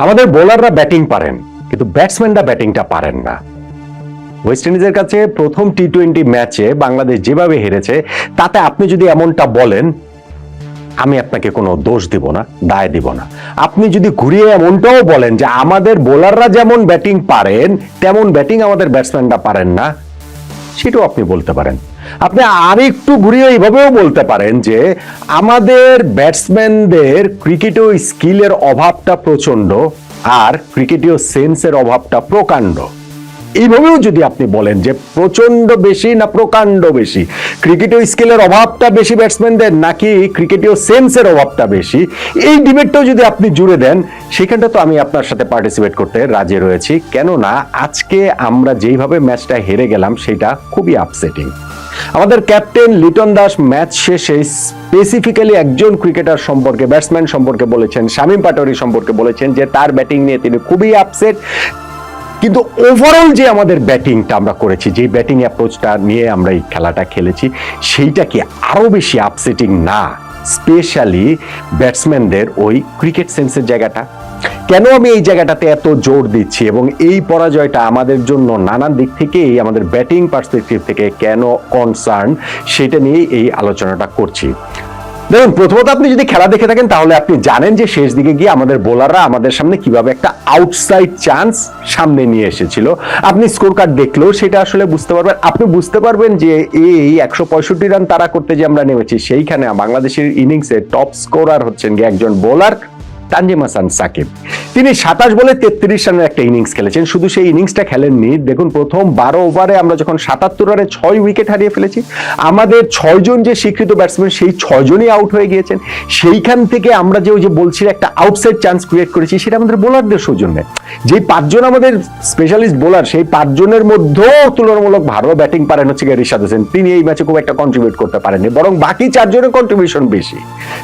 আমাদের বোলাররা ব্যাটিং পারেন, কিন্তু ব্যাটসম্যানরা ব্যাটিংটা পারেন না। ওয়েস্ট ইন্ডিজের কাছে প্রথম টি-20 ম্যাচে বাংলাদেশ যেভাবে হেরেছে, তাতে আপনি যদি এমনটা বলেন, আমি আপনাকে কোনো দোষ দিব না, দায় দিব না। আপনি যদি ঘুরিয়ে এমনটাও বলেন যে আমাদের বোলাররা যেমন ব্যাটিং পারেন তেমন ব্যাটিং আমাদের ব্যাটসম্যানরা পারেন না, সেটাও আপনি বলতে পারেন। আপনি আরেকটু ঘুরিয়ে এইভাবেও বলতে পারেন যে আমাদের ব্যাটসম্যানদের ক্রিকেটীয় স্কিলের অভাবটা প্রচন্ড, আর ক্রিকেটীয় সেন্সের অভাবটা প্রকাণ্ড। এইভাবেও যদি আপনি বলেন যে প্রচন্ড বেশি না প্রকাণ্ড বেশি, ক্রিকেটীয় স্কিলের অভাবটা বেশি ব্যাটসম্যানদের নাকি ক্রিকেটীয় সেন্সের অভাবটা বেশি, এই ডিবেটটাও যদি আপনি জুড়ে দেন, সেখানটা তো আমি আপনার সাথে পার্টিসিপেট করতে রাজি রয়েছি। কেননা আজকে আমরা যেইভাবে ম্যাচটা হেরে গেলাম সেটা খুবই আপসেটিং। আমাদের ক্যাপ্টেন লিটন দাস ম্যাচ শেষে স্পেসিফিক্যালি একজন ক্রিকেটার সম্পর্কে, ব্যাটসম্যান সম্পর্কে বলেছেন, শামীম পাটোয়ারি সম্পর্কে বলেছেন যে তার ব্যাটিং নিয়ে তিনি খুবই আপসেট। কিন্তু ওভারঅল যে আমাদের ব্যাটিংটা আমরা করেছি, যে ব্যাটিং অ্যাপ্রোচটা নিয়ে আমরা এই খেলাটা খেলেছি, সেইটা কি আরো বেশি আপসেটিং না? স্পেশালি ব্যাটসম্যানদের ওই ক্রিকেট সেন্সের জায়গাটা। কেন আমি এই জায়গাটাতে এত জোর দিচ্ছি এবং এই পরাজয়টা আমাদের জন্য নানান দিক থেকেই, আমাদের ব্যাটিং পার্সপেক্টিভ থেকে কেন কনসার্ন, সেটা নিয়েই এই আলোচনাটা করছি। দেখুন, প্রথমত আপনি যদি খেলা দেখে থাকেন তাহলে আপনি জানেন যে শেষ দিকে গিয়ে আমাদের বোলাররা আমাদের সামনে কিভাবে একটা আউটসাইড চান্স সামনে নিয়ে এসেছিল। আপনি স্কোর কার্ড দেখলেও সেটা আসলে বুঝতে পারবেন। আপনি বুঝতে পারবেন যে এই 165 রান তারা করতে যে আমরা নেমেছি, সেইখানে বাংলাদেশের ইনিংসে টপ স্কোরার হচ্ছেন গিয়ে একজন বোলার তানজিম হাসান সাকিব। তিনি 27 বলে 33 রানের একটা ইনিংস খেলেছেন। শুধু সেই ইনিংসটা খেলেননি, দেখুন প্রথম 12 ওভারে আমরা যখন 77 রানে 6 উইকেট হারিয়ে ফেলেছি, আমাদের 6 জন যে স্বীকৃত ব্যাটসম্যান সেই 6 জনই আউট হয়ে গিয়েছেন। সেইখান থেকে আমরা যে ওই যে বলছি একটা আউটসাইড চান্স ক্রিয়েট করেছি, সেটা আমাদের বোলারদের সৌজন্যে। যেই 5 জন আমাদের স্পেশালিস্ট বোলার, সেই 5 জনের মধ্যেও তুলনামূলক ভালো ব্যাটিং পারেন হচ্ছে রিশাদ হোসেন। তিনি এই ম্যাচে খুব একটা কন্ট্রিবিউট করতে পারেননি, বরং বাকি 4 জনের কন্ট্রিবিউশন বেশি।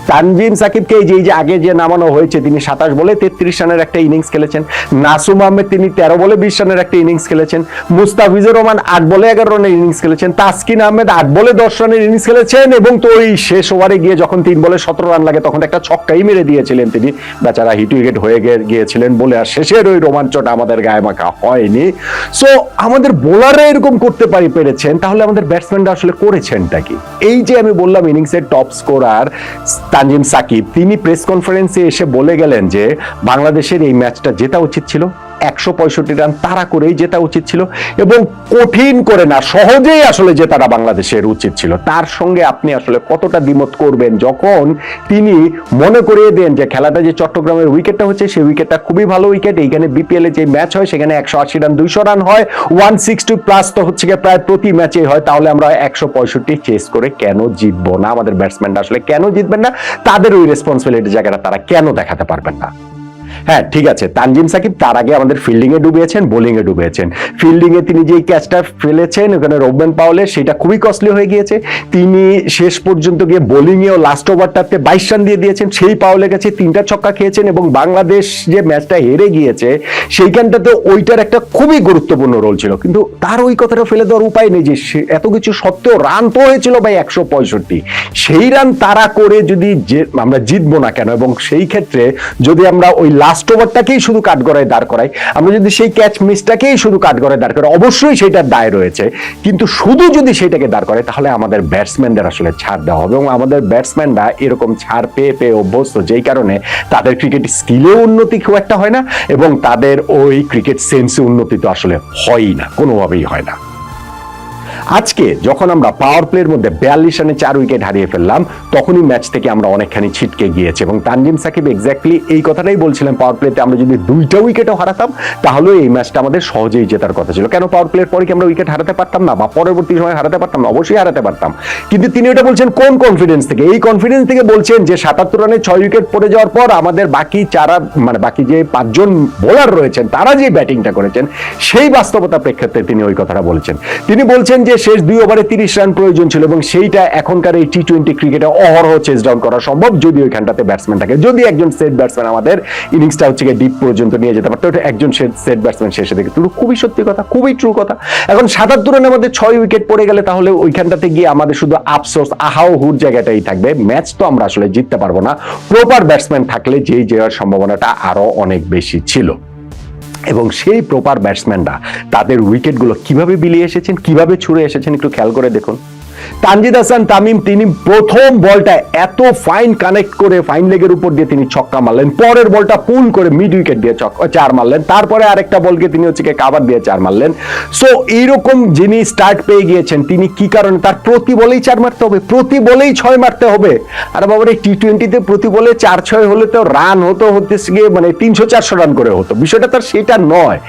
তানজিম সাকিবকে এই যে আগে যে নামানো হয়েছে, তিনি 27 বলে 33 রানের একটা ইনিংস খেলেছেন। নাসুম আহমেদ তিনি 13 বলে 20 রানের একটা ইনিংস খেলেছেন। মুস্তাফিজুর রহমান 8 বলে 11 রানের ইনিংস খেলেছেন। তাসকিন আহমেদ 8 বলে 10 রানের ইনিংস খেলেছেন, এবং তো ওই শেষ ওভারে গিয়ে যখন 3 বলে 17 রান লাগে তখন একটা ছক্কাই মেরে দিয়েছিলেন তিনি। বেচারা হিট উইকেট হয়ে গিয়েছিলেন বলে আর শেষের ওই রোমাঞ্চটা আমাদের গায়ে মাখা হয়নি। সো আমাদের বোলাররা এরকম করতে পেরেছেন, তাহলে আমাদের ব্যাটসম্যানরা আসলে করেছেনটা কি? এই যে আমি বললাম ইনিংসের টপ স্কোরার তানজিম সাকিব, তিনি প্রেস কনফারেন্সে এসে বলে গেলেন যে বাংলাদেশের এই ম্যাচটা জেতা উচিত ছিল, 165 রান তাড়া করেই জেতা উচিত ছিল, এবং কঠিন করে না, সহজেই আসলে জেতাটা বাংলাদেশের উচিত ছিল। তার সঙ্গে আপনি আসলে কতটা দ্বিমত করবেন যখন তিনি মনে করিয়ে দেন যে খেলাটা যে চট্টগ্রামের উইকেটটা হচ্ছে, সেই উইকেটটা খুবই ভালো উইকেট। এইখানে বিপিএল এ যে ম্যাচ হয় সেখানে 180 রান 200 রান হয়, 160 প্লাস তো হচ্ছে প্রায় প্রতি ম্যাচে হয়। তাহলে আমরা 165 চেস করে কেন জিতবো না? আমাদের ব্যাটসম্যানরা আসলে কেন জিতবেন না? তাদের ওই রেসপন্সিবিলিটি জায়গাটা তারা কেন দেখাতে পারবেন না? হ্যাঁ, ঠিক আছে, তানজিম সাকিব তার আগে আমাদের ফিল্ডিং এ ডুবিয়েছেন, বোলিং এ ডুবিয়েছেন। ফিল্ডিং এ তিনি যে ক্যাচটা ফেলেছেন ওখানে রোববেন পাওয়েলের, সেটা খুবই কস্টলি হয়ে গিয়েছে। তিনি শেষ পর্যন্ত গিয়ে বোলিং এও লাস্ট ওভারটাতে 22 রান দিয়ে দিয়েছেন, সেই পাওয়েলের কাছে 3টা ছক্কা খেয়েছেন, এবং বাংলাদেশ যে ম্যাচটা হেরে গিয়েছে সেইখানটাতে ওইটার একটা খুবই গুরুত্বপূর্ণ রোল ছিল। কিন্তু তার ওই কথাটা ফেলে দেওয়ার উপায় নেই যে এত কিছু সত্ত্বেও রান তো হয়েছিল ভাই 165, সেই রান তারা করে যদি আমরা জিতবো না কেন? এবং সেই ক্ষেত্রে যদি আমরা ওই লাস্ট ওভারটাকেই শুধু কাঠগড়ায় দাঁড় করাই, আমরা যদি সেই ক্যাচ মিসটাকেই শুধু কাঠগড়ায় দাঁড় করাই, অবশ্যই সেটার দায় রয়েছে, কিন্তু শুধু যদি সেটাকে দাঁড় করে তাহলে আমাদের ব্যাটসম্যানদের আসলে ছাড় দেওয়া হবে। এবং আমাদের ব্যাটসম্যানরা এরকম ছাড় পেয়ে পেয়ে অভ্যস্ত, যেই কারণে তাদের ক্রিকেট স্কিলেও উন্নতি খুব একটা হয় না, এবং তাদের ওই ক্রিকেট সেন্সে উন্নতি তো আসলে হয়ই না, কোনোভাবেই হয় না। আজকে যখন আমরা পাওয়ার প্লের মধ্যে 42 রানে 4 উইকেট হারিয়ে ফেললাম, তখনই ম্যাচ থেকে আমরা অনেকখানি ছিটকে গিয়েছি। এবং তানজিম সাকিব এক্স্যাক্টলি এই কথাটাই বলছিলেন, পাওয়ার প্লেতে আমরা যদি 2টা উইকেটও হারাতাম তাহলে এই ম্যাচটা আমাদের সহজেই জেতার কথা ছিল। কেন পাওয়ার প্লের পরে কি আমরা উইকেট হারাতে পারতাম না, বা পরবর্তী সময় হারাতে পারতাম না? অবশ্যই হারাতে পারতাম। কিন্তু তিনি এটা বলছেন কোন কনফিডেন্স থেকে? এই কনফিডেন্স থেকে বলছেন যে 77 রানে 6 উইকেট পড়ে যাওয়ার পর আমাদের বাকি বাকি যে 5 জন বোলার রয়েছেন তারা যে ব্যাটিংটা করেছেন, সেই বাস্তবতা প্রেক্ষিতে তিনি ওই কথাটা বলেছেন। তিনি বলছেন যে শেষ 2 ওভারে 30 রান প্রয়োজন ছিল এবং সেইটা এখনকার এই টি-20 ক্রিকেটে অহরহ চেজ ডাউন করা সম্ভব যদি ওইখানটাতে ব্যাটসম্যান থাকে, যদি একজন সেট ব্যাটসম্যান আমাদের ইনিংসটা হচ্ছে ডিপ পর্যন্ত নিয়ে যেতে পারতো, একজন সেট ব্যাটসম্যান শেষে দেখে। তো খুবই সত্যি কথা, খুবই ট্রু কথা। এখন 77 রানের মধ্যে 6 উইকেট পড়ে গেলে তাহলে ওইখানটাতে গিয়ে আমাদের শুধু আফসোস আহাও হুর জায়গাটাই থাকবে, ম্যাচ তো আমরা আসলে জিততে পারবো না। প্রপার ব্যাটসম্যান থাকলে যেই জয়ের সম্ভাবনাটা আরো অনেক বেশি ছিল। এবং সেই প্রপার ব্যাটসম্যানরা তাদের উইকেটগুলো কিভাবে বিলিয়ে এসেছেন, কিভাবে ছুড়ে এসেছেন একটু খেয়াল করে দেখুন। তানজিদ হাসান তামিম তিনি প্রথম বলটা এত ফাইন কানেক্ট করে ফাইন লেগের উপর দিয়ে তিনি ছক্কা মারলেন, পরের বলটা পুল করে মিড উইকেট দিয়ে 4 মারলেন, তারপরে আরেকটা বলকে তিনি হচ্ছে কাভার দিয়ে 4 মারলেন। সো এইরকম যিনি স্টার্ট পেয়ে গিয়েছেন তিনি কি কারণে, তার প্রতি বলেই 4 মারতে হবে, প্রতি বলেই 6 মারতে হবে। আর বাবার এই টি-20তে প্রতি বলে 4-6 হলে তো রান হতে গিয়ে মানে 300-400 রান করে হতো, বিষয়টা তার সেটা নয়।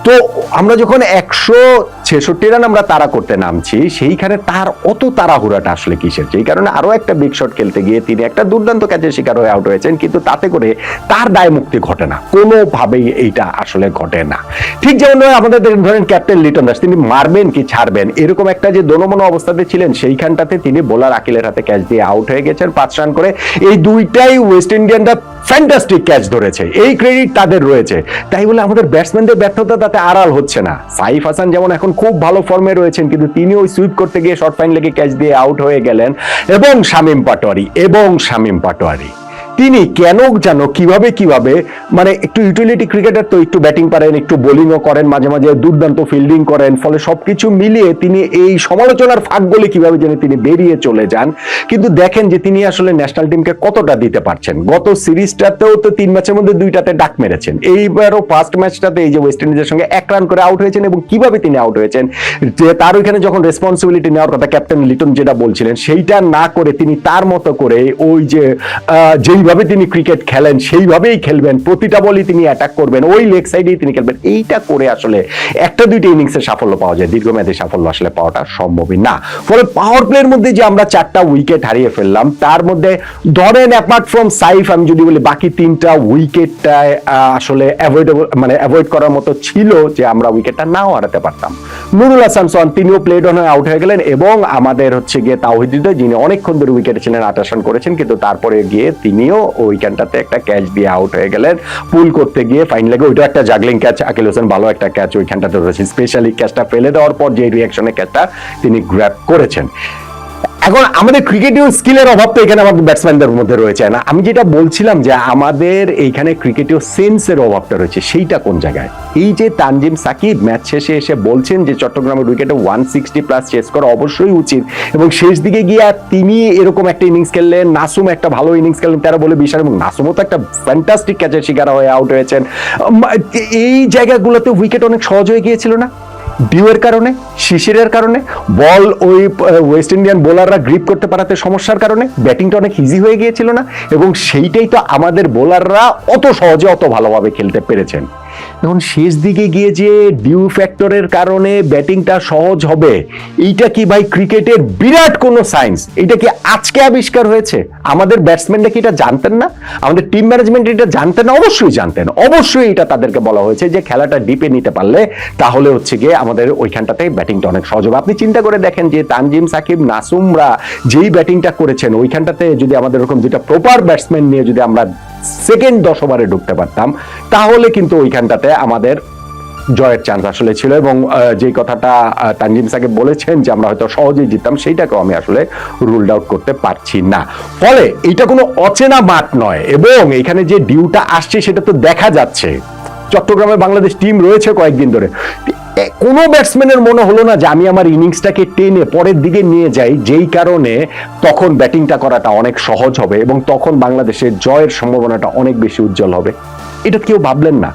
তো আমরা যখন 166 রান আমরা তাড়া করতে নামছি, সেইখানে তার অত তাড়াহুড়াটা আসলে কিসের? যেই কারণে আরো একটা বিগ শট খেলতে গিয়ে তিনি একটা দুর্দান্ত ক্যাচের শিকার হয়ে আউট হয়েছেন, কিন্তু তাতে করে তার দায় মুক্তি ঘটে না, কোনোভাবেই এইটা আসলে ঘটে না। ঠিক যেমন আমাদের ধরেন ক্যাপ্টেন লিটন দাস, তিনি মারবেন কি ছাড়বেন এরকম একটা যে দোনোমনো অবস্থাতে ছিলেন, সেইখানটাতে তিনি বোলার আকিলের হাতে ক্যাচ দিয়ে আউট হয়ে গেছেন 5 রান করে। এই দুইটাই ওয়েস্ট ইন্ডিয়ানরা ফ্যান্টাস্টিক ক্যাচ ধরেছে, এই ক্রেডিট তাদের রয়েছে। তাই বলে আমাদের ব্যাটসম্যানদের ব্যর্থতা তাতে আড়াল হচ্ছে না। সাইফ হাসান যেমন এখন খুব ভালো ফর্মে রয়েছেন, কিন্তু তিনি ওই সুইপ করতে গিয়ে শর্ট ফাইন লেগে ক্যাচ দিয়ে আউট হয়ে গেলেন। এবং শামীম পাটোয়ারি তিনি কেন জানো কিভাবে মানে একটু ইউটিলিটি ক্রিকেটার, তো একটু ব্যাটিং পারেন, একটু বোলিংও করেন, মাঝে মাঝে দুর্দান্ত ফিল্ডিং করেন, ফলে সবকিছু মিলিয়ে তিনি এই সমালোচনার ফাঁকগুলি কিভাবে যেন তিনি বেরিয়ে চলে যান। কিন্তু দেখেন যে তিনি আসলে ন্যাশনাল টিমকে কতটা দিতে পারছেন। গত সিরিজটাতেও তো 3 ম্যাচের মধ্যে 2টাতে ডাক মেরেছেন, এইবারও ফার্স্ট ম্যাচটাতে এই যে ওয়েস্ট ইন্ডিজের সঙ্গে 1 রান করে আউট হয়েছেন। এবং কিভাবে তিনি আউট হয়েছেন, যে তার ওইখানে যখন রেসপন্সিবিলিটি নেওয়ার কথা ক্যাপ্টেন লিটন যেটা বলছিলেন, সেইটা না করে তিনি তার মতো করে ওই যে যেইভাবে তিনি ক্রিকেট খেলেন সেইভাবেই খেলবেন, প্রতিটা বলই তিনি অ্যাটাক করবেন, ওই লেগ সাইডেই তিনি খেলবেন। এইটা করে আসলে 1-2টা ইনিংসের সাফল্য পাওয়া যায়, দীর্ঘমেয়াদী সাফল্য আসলে পাওয়াটা সম্ভবই না। ফলে পাওয়ার প্লের মধ্যে যে আমরা 4টা উইকেট হারিয়ে ফেললাম, তার মধ্যে ধরেন অ্যাপার্ট ফ্রম সাইফ আমি যদি বলি বাকি 3টা উইকেটটা আসলে অ্যাভয়েড করার মতো ছিল, যে আমরা উইকেটটা নাও হারাতে পারতাম। নুরুল হাসান সোহান তিনিও প্লেড অন হয়ে আউট হয়ে গেলেন, এবং আমাদের হচ্ছে গিয়ে তাওহিদ হৃদয় যিনি অনেকক্ষণ ধরে উইকেটে ছিলেন 28 রান করেছেন, কিন্তু তারপরে গিয়ে তিনিও ওইখানটাতে একটা ক্যাচ দিয়ে আউট হয়ে গেলেন পুল করতে গিয়ে ফাইন লেগে। ওইটা একটা জাগলিং ক্যাচ, আকিল হোসেন ভালো একটা ক্যাচ ওইখানটাতে ধরেছেন, স্পেশালি ক্যাচটা ফেলে দেওয়ার পর যে রিয়াকশনের ক্যাচটা তিনি গ্র্যাব করেছেন। এখন আমাদের ক্রিকেটীয় স্কিলের অভাব তো এখানে আমাদের ব্যাটসম্যানদের মধ্যে রয়েছে না। আমি যেটা বলছিলাম যে আমাদের এইখানে ক্রিকেটীয় সেন্সের অভাবটা রয়েছে, সেইটা কোন জায়গায়? এই যে তানজিম সাকিব ম্যাচ শেষে এসে বলছেন যে চট্টগ্রামের উইকেটে 160+ চেস করা অবশ্যই উচিত, এবং শেষ দিকে গিয়ে তিনি এরকম একটা ইনিংস খেললেন, নাসুম একটা ভালো ইনিংস খেললেন 13 বলে 20 রান, এবং নাসুমও তো একটা ফ্যান্টাস্টিক ক্যাচের শিকার হয়ে আউট হয়েছেন। এই জায়গাগুলোতে উইকেট অনেক সহজ হয়ে গিয়েছিল না? ডিউয়ের কারণে, শিশিরের কারণে, বল ওই ওয়েস্ট ইন্ডিয়ান বোলাররা গ্রিপ করতে পারাতে সমস্যার কারণে ব্যাটিংটা অনেক ইজি হয়ে গিয়েছিল না? এবং সেইটাই তো আমাদের বোলাররা অত সহজে অত ভালোভাবে খেলতে পেরেছেন। এখন শেষ দিকে গিয়ে যে ডিউ ফ্যাক্টরের কারণে ব্যাটিংটা সহজ হবে, এইটা কি ভাই ক্রিকেটের বিরাট কোনো সায়েন্স? এইটা কি আজকে আবিষ্কার হয়েছে? আমাদের ব্যাটসম্যানরা কি এটা জানতেন না? আমাদের টিম ম্যানেজমেন্ট এটা জানতেন না? অবশ্যই জানতেন, অবশ্যই এটা তাদেরকে বলা হয়েছে যে খেলাটা ডিপে নিতে পারলে তাহলে হচ্ছে গিয়ে আমাদের ওইখানটাতে ব্যাটিংটা অনেক সহজ হবে। আপনি চিন্তা করে দেখেন যে তানজিম সাকিব নাসুমরা যেই ব্যাটিংটা করেছেন, ওইখানটাতে যদি আমাদের এরকম যেটা প্রপার ব্যাটসম্যান নিয়ে যদি আমরা সেকেন্ড 10 ওভারে ঢুকতে পারতাম, তাহলে কিন্তু ওইখানটাতে আমাদের জয়ের চান্স আসলে ছিল। এবং যে কথাটা তানজিম সাকিব বলেছেন যে আমরা হয়তো সহজেই জিততাম, সেইটাকেও আমি আসলে রুলড আউট করতে পারছি না। ফলে এটা কোনো অচেনা মাঠ নয়, এবং এখানে যে ডিউটা আসছে সেটা তো দেখা যাচ্ছে। চট্টগ্রামে বাংলাদেশ টিম রয়েছে কয়েকদিন ধরে, কোনো ব্যাটসম্যানের মনে হলো না যে আমি আমার ইনিংসটাকে টেনে পরের দিকে নিয়ে যাই, যেই কারণে তখন ব্যাটিংটা করাটা অনেক সহজ হবে এবং তখন বাংলাদেশের জয়ের সম্ভাবনাটা অনেক বেশি উজ্জ্বল হবে। এটা কেউ ভাবলেন না?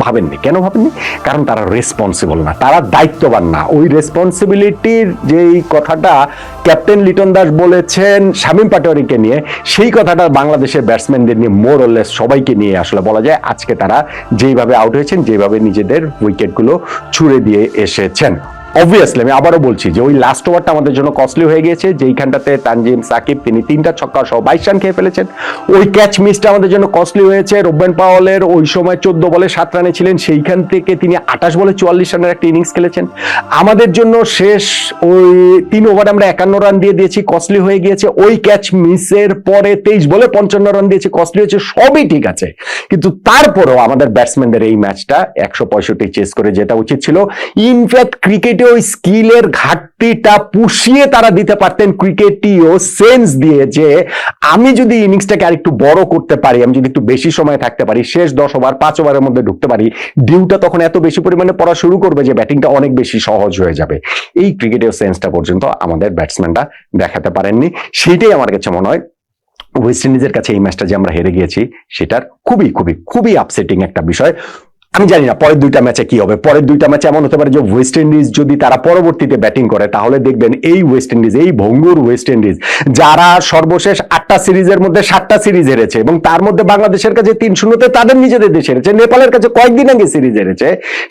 ভাবেননি। কেন ভাবেননি? কারণ তারা রেসপন্সিবল না, তারা দায়িত্ববান না। ওই রেসপন্সিবিলিটির যেই কথাটা ক্যাপ্টেন লিটন দাস বলেছেন শামীম পাটোয়ারিকে নিয়ে, সেই কথাটা বাংলাদেশের ব্যাটসম্যানদের নিয়ে মোর অর লেস সবাইকে নিয়ে আসলে বলা যায়। আজকে তারা যেইভাবে আউট হয়েছেন, যেভাবে নিজেদের উইকেটগুলো ছুড়ে দিয়ে এসেছেন, অবভিয়াসলি আমি আবারও বলছি যে ওই লাস্ট ওভারটা আমাদের জন্য কস্টলি হয়ে গিয়েছে, যেইখানটাতে তানজিম সাকিব তিনি 3টা ছক্কা সহ 22 রান খেয়ে ফেলেছেন। ওই ক্যাচ মিসটা আমাদের জন্য কস্টলি হয়েছে। রোবেন পাওয়েলের ওই সময় 14 বলে 7 রানে ছিলেন, সেইখান থেকে তিনি 28 বলে 44 রানের একটা ইনিংস খেলেছেন। আমাদের জন্য শেষ ওই 3 ওভারে আমরা 51 রান দিয়ে দিয়েছি, কস্টলি হয়ে গিয়েছে। ওই ক্যাচ মিসের পরে 23 বলে 55 রান দিয়েছি, কস্টলি হয়েছে। সবই ঠিক আছে, কিন্তু তারপরেও আমাদের ব্যাটসম্যানদের এই ম্যাচটা 165 চেস করে যেটা উচিত ছিল। ইনফ্যাক্ট ক্রিকেটে ওই স্কিলের ঘাটতিটা পুষিয়ে তারা দিতে পারতেন ক্রিকেটীয় সেন্স দিয়ে, যে আমি যদি ইনিংসটাকে আরেকটু বড় করতে পারি, আমি যদি একটু বেশি সময় থাকতে পারি, শেষ 10 ওভার 5 ওভারের মধ্যে ঢুকতে পারি, ডিউটা তখন এত বেশি পরিমাণে পড়া শুরু করবে যে ব্যাটিংটা অনেক বেশি সহজ হয়ে যাবে। এই ক্রিকেটীয় সেন্সটা পর্যন্ত আমাদের ব্যাটসম্যানরা দেখাতে পারেননি। সেটাই আমার কাছে মনে হয় ওয়েস্ট ইন্ডিজের কাছে এই ম্যাচটা যে আমরা হেরে গিয়েছি সেটার খুবই খুবই খুবই আপসেটিং একটা বিষয়। আমি জানি না পরের 2টা ম্যাচে কি হবে। পরের 2টা ম্যাচে এমন হতে পারে যে ওয়েস্ট ইন্ডিজ যদি তারা পরবর্তীতে ব্যাটিং করে, তাহলে দেখবেন এই ওয়েস্ট ইন্ডিজ, এই ভঙ্গুর ওয়েস্ট ইন্ডিজ, যারা সর্বশেষ 8টা সিরিজের মধ্যে 7টা সিরিজ হেরেছে এবং তার মধ্যে বাংলাদেশের কাছে 3-0 তাদের নিজেদের দেশে হেরেছে, নেপালের কাছে কয়েকদিন আগে সিরিজ হেরেছে,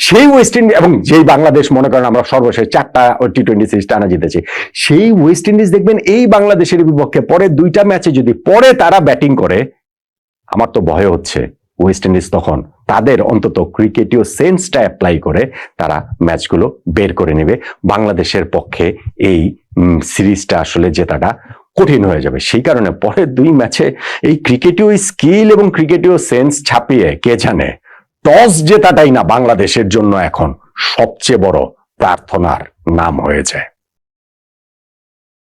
সেই ওয়েস্ট ইন্ডিজ, এবং যেই বাংলাদেশ মনে করেন আমরা সর্বশেষ 4টা টি-20 সিরিজ টানা জিতেছি, সেই ওয়েস্ট ইন্ডিজ দেখবেন এই বাংলাদেশের বিপক্ষে পরের 2টা ম্যাচে যদি পরে তারা ব্যাটিং করে, আমার তো ভয় হচ্ছে ওয়েস্ট ইন্ডিজ তখন তাদের অন্তত ক্রিকেটীয় সেন্সটা অ্যাপ্লাই করে তারা ম্যাচগুলো বের করে নেবে। বাংলাদেশের পক্ষে এই সিরিজটা আসলে জেতাটা কঠিন হয়ে যাবে। সেই কারণে পরের 2 ম্যাচে এই ক্রিকেটীয় স্কিল এবং ক্রিকেটীয় সেন্স ছাপিয়ে কে জানে টস জেতাটাই না বাংলাদেশের জন্য এখন সবচেয়ে বড় প্রার্থনার নাম হয়ে যায়।